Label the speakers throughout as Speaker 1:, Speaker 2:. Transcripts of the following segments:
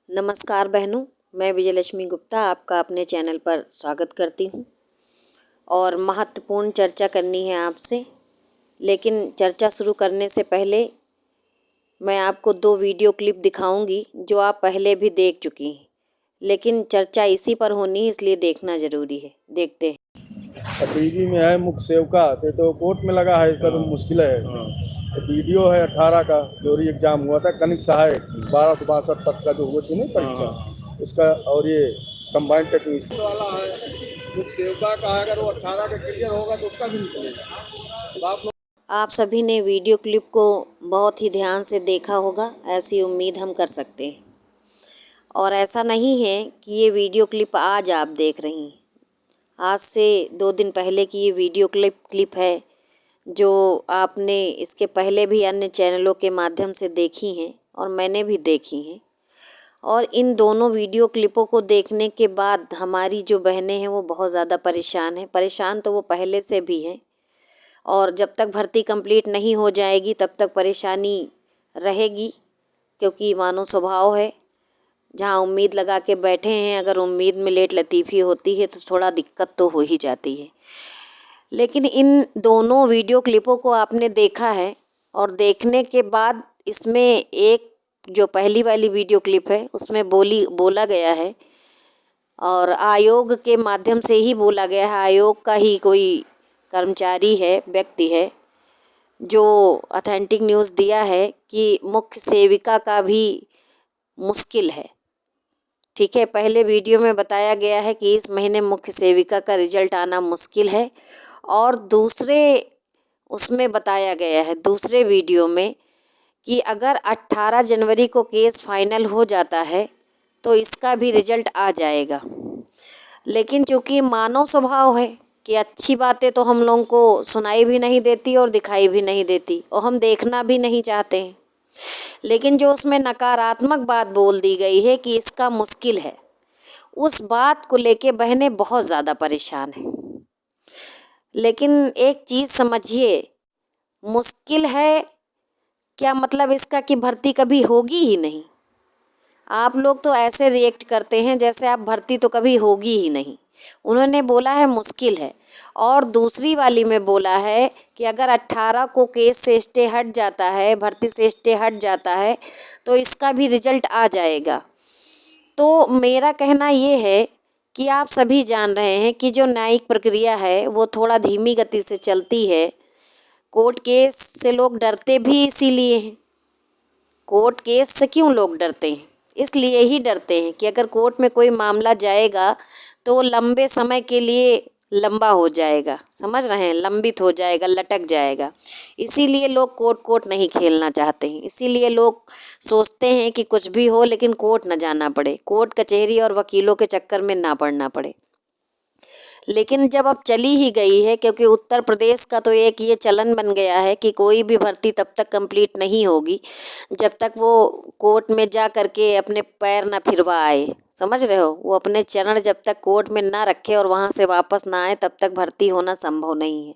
Speaker 1: नमस्कार बहनों, मैं विजयलक्ष्मी गुप्ता आपका अपने चैनल पर स्वागत करती हूँ और महत्वपूर्ण चर्चा करनी है आपसे। लेकिन चर्चा शुरू करने से पहले मैं आपको 2 वीडियो क्लिप दिखाऊंगी जो आप पहले भी देख चुकी हैं, लेकिन चर्चा इसी पर होनी है इसलिए देखना ज़रूरी है। देखते हैं।
Speaker 2: बीवी में है मुख्य सेवका तो कोर्ट में लगा है, इसका तो मुश्किल है। तो वीडियो है 18 का जो एग्जाम हुआ था कनिक सहायक 1262 तक का जो हुआ थी ना परीक्षा उसका, और ये कंबाइंड टेक्नीशियन वाला है मुख्य सेवका का है। अगर वो 18 का क्लियर होगा तो उसका भी निकलेगा। तो
Speaker 1: आप सभी ने वीडियो क्लिप को बहुत ही ध्यान से देखा होगा, ऐसी उम्मीद हम कर सकते हैं। और ऐसा नहीं है कि ये वीडियो क्लिप आज आप देख रही हैं। आज से 2 दिन पहले की ये वीडियो क्लिप है जो आपने इसके पहले भी अन्य चैनलों के माध्यम से देखी हैं और मैंने भी देखी हैं। और इन दोनों वीडियो क्लिपों को देखने के बाद हमारी जो बहनें हैं वो बहुत ज़्यादा परेशान हैं। परेशान तो वो पहले से भी हैं और जब तक भर्ती कंप्लीट नहीं हो जाएगी तब तक परेशानी रहेगी, क्योंकि मानव स्वभाव है। जहाँ उम्मीद लगा के बैठे हैं, अगर उम्मीद में लेट लतीफ़ी होती है तो थोड़ा दिक्कत तो हो ही जाती है। लेकिन इन दोनों वीडियो क्लिपों को आपने देखा है और देखने के बाद इसमें एक जो पहली वाली वीडियो क्लिप है उसमें बोला गया है और आयोग के माध्यम से ही बोला गया है। आयोग का ही कोई कर्मचारी है, व्यक्ति है, जो ऑथेंटिक न्यूज़ दिया है कि मुख्य सेविका का भी मुश्किल है। ठीक है, पहले वीडियो में बताया गया है कि इस महीने मुख्य सेविका का रिजल्ट आना मुश्किल है और दूसरे उसमें बताया गया है, दूसरे वीडियो में, कि अगर 18 जनवरी को केस फाइनल हो जाता है तो इसका भी रिजल्ट आ जाएगा। लेकिन चूँकि मानव स्वभाव है कि अच्छी बातें तो हम लोगों को सुनाई भी नहीं देती और दिखाई भी नहीं देती और हम देखना भी नहीं चाहते हैं। लेकिन जो उसमें नकारात्मक बात बोल दी गई है कि इसका मुश्किल है, उस बात को लेके बहनें बहुत ज़्यादा परेशान हैं। लेकिन एक चीज़ समझिए, मुश्किल है क्या मतलब इसका कि भर्ती कभी होगी ही नहीं। आप लोग तो ऐसे रिएक्ट करते हैं जैसे आप भर्ती तो कभी होगी ही नहीं। उन्होंने बोला है मुश्किल है और दूसरी वाली में बोला है कि अगर 18 को केस से स्टे हट जाता है, भर्ती से स्टे हट जाता है तो इसका भी रिजल्ट आ जाएगा। तो मेरा कहना ये है कि आप सभी जान रहे हैं कि जो न्यायिक प्रक्रिया है वो थोड़ा धीमी गति से चलती है। कोर्ट केस से लोग डरते भी इसीलिए हैं। कोर्ट केस से क्यों लोग डरते हैं? इसलिए ही डरते हैं कि अगर कोर्ट में कोई मामला जाएगा तो लंबे समय के लिए लंबा हो जाएगा, समझ रहे हैं, लंबित हो जाएगा, लटक जाएगा। इसीलिए लोग कोर्ट नहीं खेलना चाहते हैं। इसीलिए लोग सोचते हैं कि कुछ भी हो लेकिन कोर्ट न जाना पड़े, कोर्ट कचहरी और वकीलों के चक्कर में ना पड़ना पड़े। लेकिन जब अब चली ही गई है, क्योंकि उत्तर प्रदेश का तो एक ये चलन बन गया है कि कोई भी भर्ती तब तक कंप्लीट नहीं होगी जब तक वो कोर्ट में जा करके अपने पैर ना फिरवा आए। समझ रहे हो, वो अपने चरण जब तक कोर्ट में ना रखे और वहाँ से वापस ना आए तब तक भर्ती होना संभव नहीं है।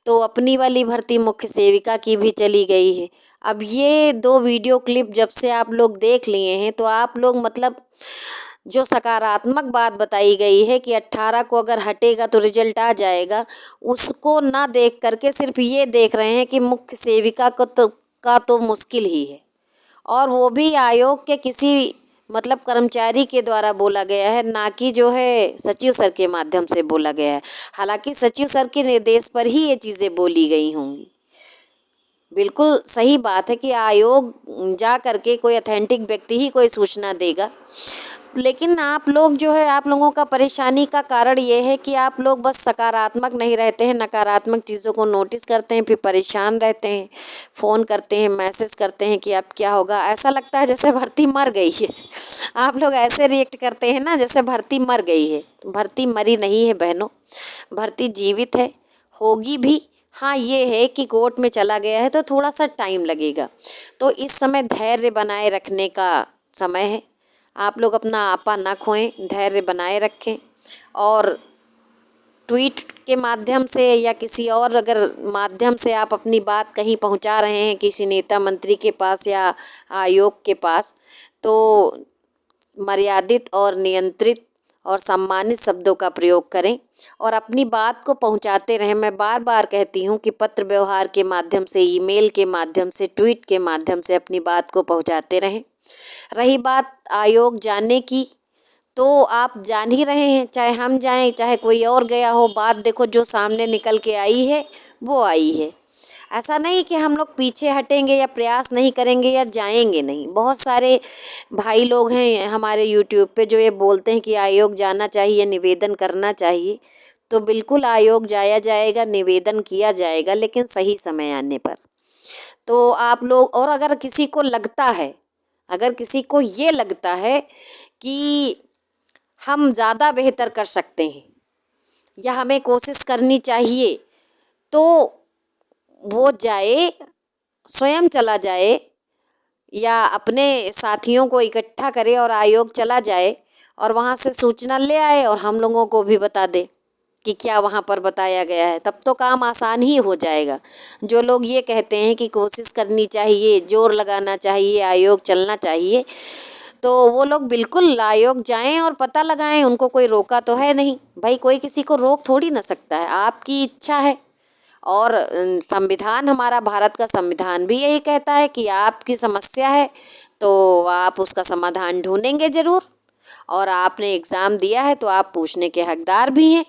Speaker 1: तो अपनी वाली भर्ती मुख्य सेविका की भी चली गई है। अब ये 2 वीडियो क्लिप जब से आप लोग देख लिए हैं तो आप लोग मतलब जो सकारात्मक बात बताई गई है कि 18 को अगर हटेगा तो रिजल्ट आ जाएगा, उसको ना देख करके सिर्फ ये देख रहे हैं कि मुख्य सेविका का तो मुश्किल ही है, और वो भी आयोग के किसी मतलब कर्मचारी के द्वारा बोला गया है, ना कि जो है सचिव सर के माध्यम से बोला गया है। हालांकि सचिव सर के निर्देश पर ही ये चीज़ें बोली गई होंगी। बिल्कुल सही बात है कि आयोग जा करके कोई अथेंटिक व्यक्ति ही कोई सूचना देगा। लेकिन आप लोग जो है, आप लोगों का परेशानी का कारण ये है कि आप लोग बस सकारात्मक नहीं रहते हैं, नकारात्मक चीज़ों को नोटिस करते हैं, फिर परेशान रहते हैं, फ़ोन करते हैं, मैसेज करते हैं कि अब क्या होगा। ऐसा लगता है जैसे भर्ती मर गई है। आप लोग ऐसे रिएक्ट करते हैं ना जैसे भर्ती मर गई है। भर्ती मरी नहीं है बहनों, भर्ती जीवित है, होगी भी। हाँ, ये है कि कोर्ट में चला गया है तो थोड़ा सा टाइम लगेगा। तो इस समय धैर्य बनाए रखने का समय है। आप लोग अपना आपा ना खोएं, धैर्य बनाए रखें और ट्वीट के माध्यम से या किसी और अगर माध्यम से आप अपनी बात कहीं पहुंचा रहे हैं किसी नेता मंत्री के पास या आयोग के पास, तो मर्यादित और नियंत्रित और सम्मानित शब्दों का प्रयोग करें और अपनी बात को पहुंचाते रहें। मैं बार बार कहती हूं कि पत्र व्यवहार के माध्यम से, ईमेल के माध्यम से, ट्वीट के माध्यम से अपनी बात को पहुंचाते रहें। रही बात आयोग जाने की, तो आप जान ही रहे हैं, चाहे हम जाएं चाहे कोई और गया हो, बात देखो जो सामने निकल के आई है वो आई है। ऐसा नहीं कि हम लोग पीछे हटेंगे या प्रयास नहीं करेंगे या जाएंगे नहीं। बहुत सारे भाई लोग हैं हमारे यूट्यूब पे जो ये बोलते हैं कि आयोग जाना चाहिए, निवेदन करना चाहिए। तो बिल्कुल आयोग जाया जाएगा, निवेदन किया जाएगा, लेकिन सही समय आने पर। तो आप लोग, और अगर किसी को लगता है, अगर किसी को ये लगता है कि हम ज़्यादा बेहतर कर सकते हैं या हमें कोशिश करनी चाहिए, तो वो जाए, स्वयं चला जाए या अपने साथियों को इकट्ठा करे और आयोग चला जाए और वहाँ से सूचना ले आए और हम लोगों को भी बता दे कि क्या वहाँ पर बताया गया है। तब तो काम आसान ही हो जाएगा। जो लोग ये कहते हैं कि कोशिश करनी चाहिए, जोर लगाना चाहिए, आयोग चलना चाहिए, तो वो लोग बिल्कुल आयोग जाएं और पता लगाएं। उनको कोई रोका तो है नहीं भाई, कोई किसी को रोक थोड़ी ना सकता है, आपकी इच्छा है। और संविधान, हमारा भारत का संविधान भी यही कहता है कि आपकी समस्या है तो आप उसका समाधान ढूंढेंगे ज़रूर। और आपने एग्ज़ाम दिया है तो आप पूछने के हकदार भी हैं।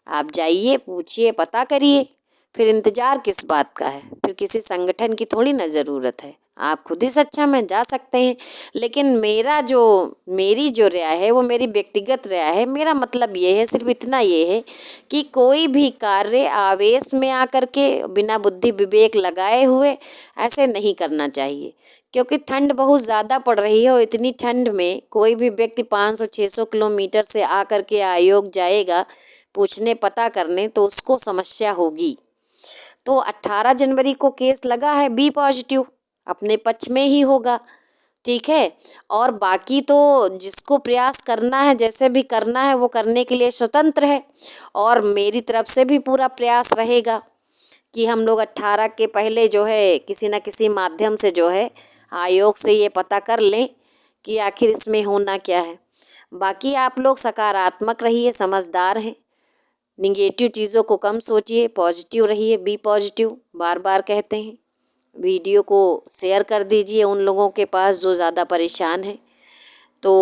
Speaker 1: आप जाइए, पूछिए, पता करिए। फिर इंतज़ार किस बात का है? फिर किसी संगठन की थोड़ी ना ज़रूरत है। आप खुद ही सच्चा में जा सकते हैं। लेकिन मेरी जो राय है वो मेरी व्यक्तिगत राय है। मेरा मतलब ये है, सिर्फ इतना ये है कि कोई भी कार्य आवेश में आकर के, बिना बुद्धि विवेक लगाए हुए ऐसे नहीं करना चाहिए। क्योंकि ठंड बहुत ज़्यादा पड़ रही है और इतनी ठंड में कोई भी व्यक्ति 500-600 किलोमीटर से आकर के आयोग जाएगा पूछने, पता करने, तो उसको समस्या होगी। तो 18 जनवरी को केस लगा है, बी पॉजिटिव, अपने पक्ष में ही होगा, ठीक है। और बाकी तो जिसको प्रयास करना है, जैसे भी करना है, वो करने के लिए स्वतंत्र है। और मेरी तरफ से भी पूरा प्रयास रहेगा कि हम लोग 18 के पहले जो है किसी न किसी माध्यम से जो है आयोग से ये पता कर लें कि आखिर इसमें होना क्या है। बाकी आप लोग सकारात्मक रहिए, समझदार हैं, निगेटिव चीज़ों को कम सोचिए, पॉजिटिव रहिए, बी पॉजिटिव बार बार कहते हैं। वीडियो को शेयर कर दीजिए उन लोगों के पास जो ज़्यादा परेशान हैं। तो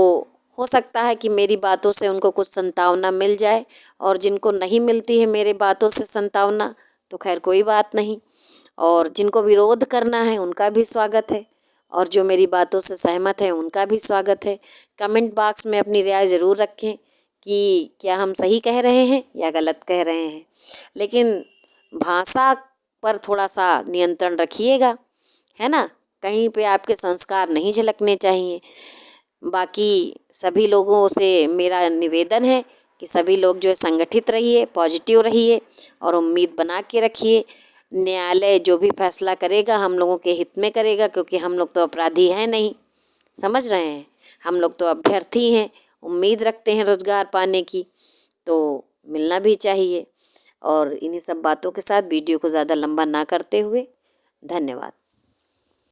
Speaker 1: हो सकता है कि मेरी बातों से उनको कुछ संतावना मिल जाए, और जिनको नहीं मिलती है मेरे बातों से संतावना तो खैर कोई बात नहीं। और जिनको विरोध करना है उनका भी स्वागत है, और जो मेरी बातों से सहमत हैं उनका भी स्वागत है। कमेंट बॉक्स में अपनी राय ज़रूर रखें कि क्या हम सही कह रहे हैं या गलत कह रहे हैं। लेकिन भाषा पर थोड़ा सा नियंत्रण रखिएगा, है ना। कहीं पे आपके संस्कार नहीं झलकने चाहिए। बाकी सभी लोगों से मेरा निवेदन है कि सभी लोग जो है संगठित रहिए, पॉजिटिव रहिए और उम्मीद बना के रखिए। न्यायालय जो भी फैसला करेगा हम लोगों के हित में करेगा, क्योंकि हम लोग तो अपराधी हैं नहीं, समझ रहे हैं। हम लोग तो अभ्यर्थी हैं, उम्मीद रखते हैं रोज़गार पाने की, तो मिलना भी चाहिए। और इन्हीं सब बातों के साथ वीडियो को ज़्यादा लंबा ना करते हुए, धन्यवाद।